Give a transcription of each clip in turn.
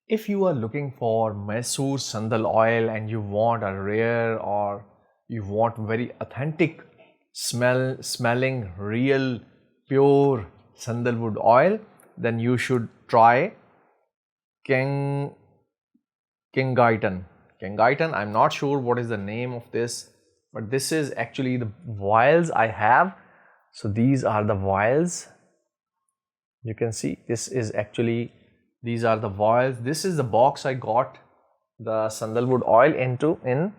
If you are looking for Mysore Sandal oil and you want a rare or you want very authentic smelling real pure sandalwood oil, then you should try Kang Kangiiten. Kangiiten, I'm not sure what is the name of this, but this is actually the vials I have. So these are the vials. You can see this is actually, these are the vials. This is the box I got the sandalwood oil in.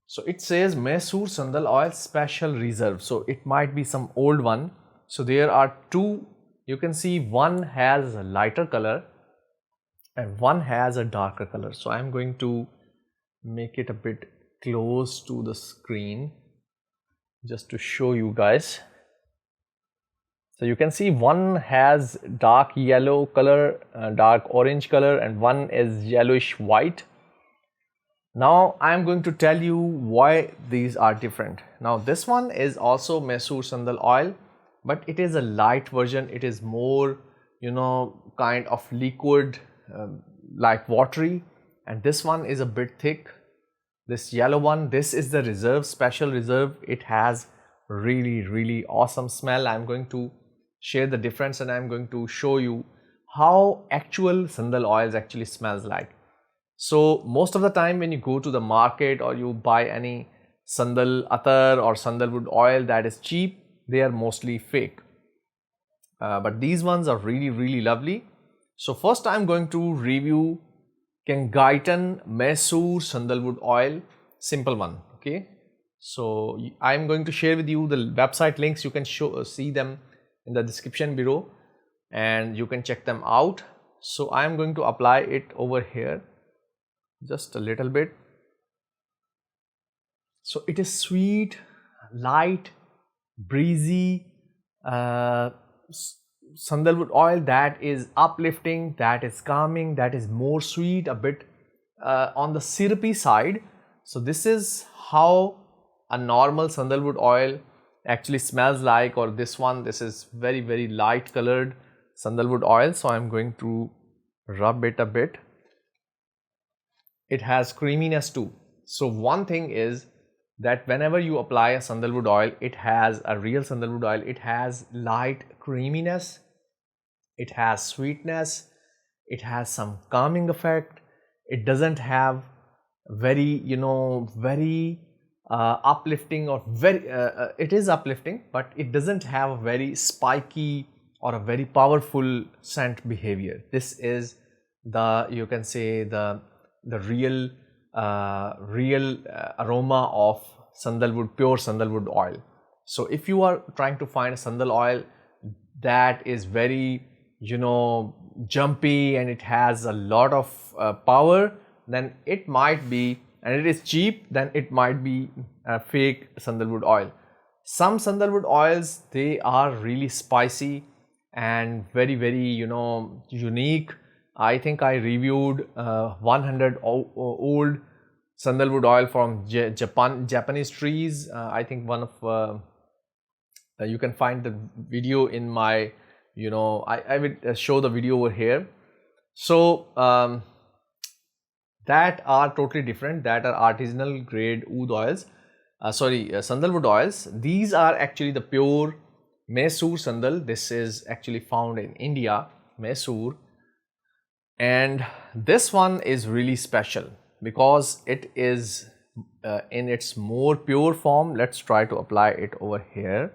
So it says Mysore Sandal Oil Special Reserve. So it might be some old one. So there are two. You can see one has a lighter color and one has a darker color. So I'm going to make it a bit close to the screen just to show you guys. So you can see one has dark yellow color, dark orange color, and one is yellowish white. Now I am going to tell you why these are different. Now this one is also Mysore Sandal oil, but it is a light version. It is more, kind of liquid, like watery, and this one is a bit thick. This yellow one, this is the reserve, special reserve. It has really awesome smell. I'm going to share the difference and I'm going to show you how actual sandal oils actually smells like. So most of the time when you go to the market or you buy any sandal attar or sandalwood oil that is cheap, they are mostly fake. But these ones are really lovely. So first I'm going to review Kangiiten Mysore Sandalwood Oil, simple one. Okay, so I'm going to share with you the website links. You can see them in the description below and you can check them out. So I'm going to apply it over here just a little bit. So it is sweet, light, breezy sandalwood oil that is uplifting, that is calming, that is more sweet, a bit on the syrupy side. So this is how a normal sandalwood oil actually smells like, or this one, this is very light colored sandalwood oil. So I'm going to rub it a bit. It has creaminess too. So one thing is that whenever you apply a sandalwood oil, it has a real sandalwood oil, it has light creaminess, it has sweetness, it has some calming effect. It doesn't have very very uplifting or very it is uplifting, but it doesn't have a very spiky or a very powerful scent behavior. This is the, you can say, the real aroma of sandalwood, pure sandalwood oil. So if you are trying to find a sandal oil that is very jumpy and it has a lot of power, then it might be, and it is cheap, then it might be a fake sandalwood oil. Some sandalwood oils, they are really spicy and very unique. I think I reviewed 100 old sandalwood oil from Japanese trees. I think one of you can find the video in my, I will show the video over here. So that are totally different. That are artisanal grade oud oils. Sandalwood oils. These are actually the pure Mysore sandal. This is actually found in India, Mysore. And this one is really special because it is in its more pure form. Let's try to apply it over here.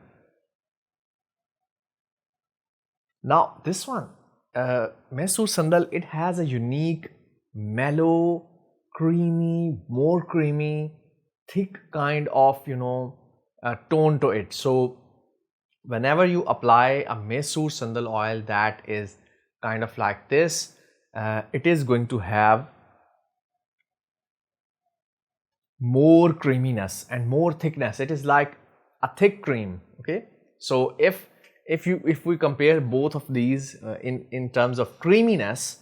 Now this one, Mysore sandal, it has a unique, mellow, creamy, more creamy, thick kind of tone to it. So whenever you apply a Mysore sandal oil that is kind of like this, it is going to have more creaminess and more thickness. It is like a thick cream. Okay, so if we compare both of these in terms of creaminess,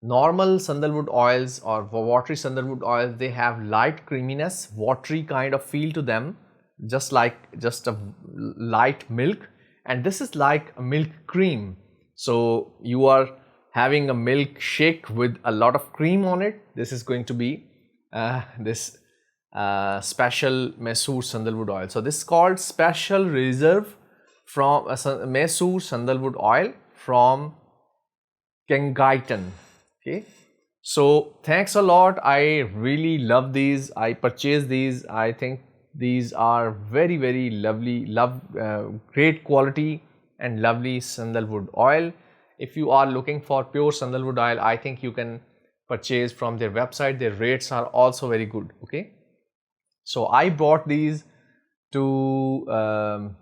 normal sandalwood oils or watery sandalwood oils, they have light creaminess, watery kind of feel to them, just a light milk, and this is like a milk cream. So you are having a milkshake with a lot of cream on it. This is going to be this special Mysore Sandalwood oil. So this is called Special Reserve from Mysore Sandalwood oil from Kangiiten. Okay. So thanks a lot. I really love these. I purchased these. I think these are very, very lovely, great quality and lovely sandalwood oil. If you are looking for pure sandalwood oil, I think you can purchase from their website. Their rates are also very good. Okay. So I bought these to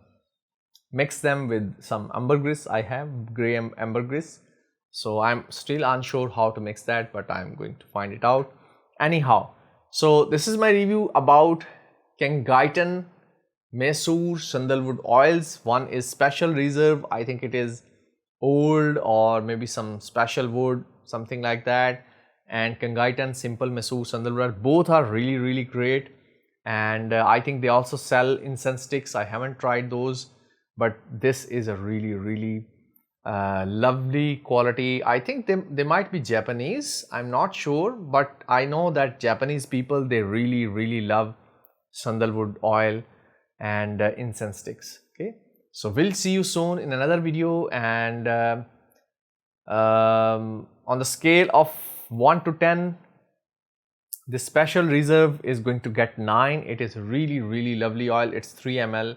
mix them with some ambergris. I have grey ambergris. So I'm still unsure how to mix that, but I'm going to find it out. Anyhow, so this is my review about Kangiiten Mysore Sandalwood oils. One is Special Reserve. I think it is old or maybe some special wood, something like that. And Kangiiten Simple Mysore Sandalwood. Both are really, really great. And I think they also sell incense sticks. I haven't tried those, but this is a really, really lovely quality. I think they might be Japanese. I'm not sure, but I know that Japanese people, they really, really love sandalwood oil and incense sticks. Okay, so we'll see you soon in another video. And on the scale of 1 to 10, this Special Reserve is going to get 9. It is really, really lovely oil. It's 3 ml.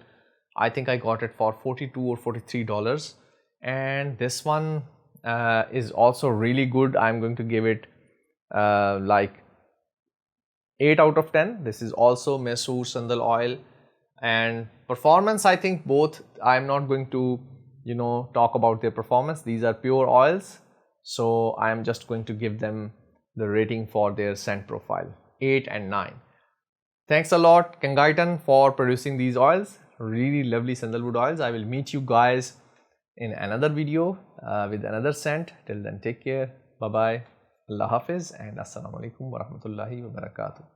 I think I got it for $42 or $43. And this one is also really good. I'm going to give it like 8 out of 10. This is also Mysore Sandal oil. And performance, I think both, I'm not going to talk about their performance. These are pure oils, so I'm just going to give them the rating for their scent profile, 8 and 9. Thanks a lot Kangiiten for producing these oils, really lovely sandalwood oils. I will meet you guys in another video with another scent. Till then, take care. Bye bye. Allah Hafiz and Assalamu alaikum wa rahmatullahi wa barakatuh.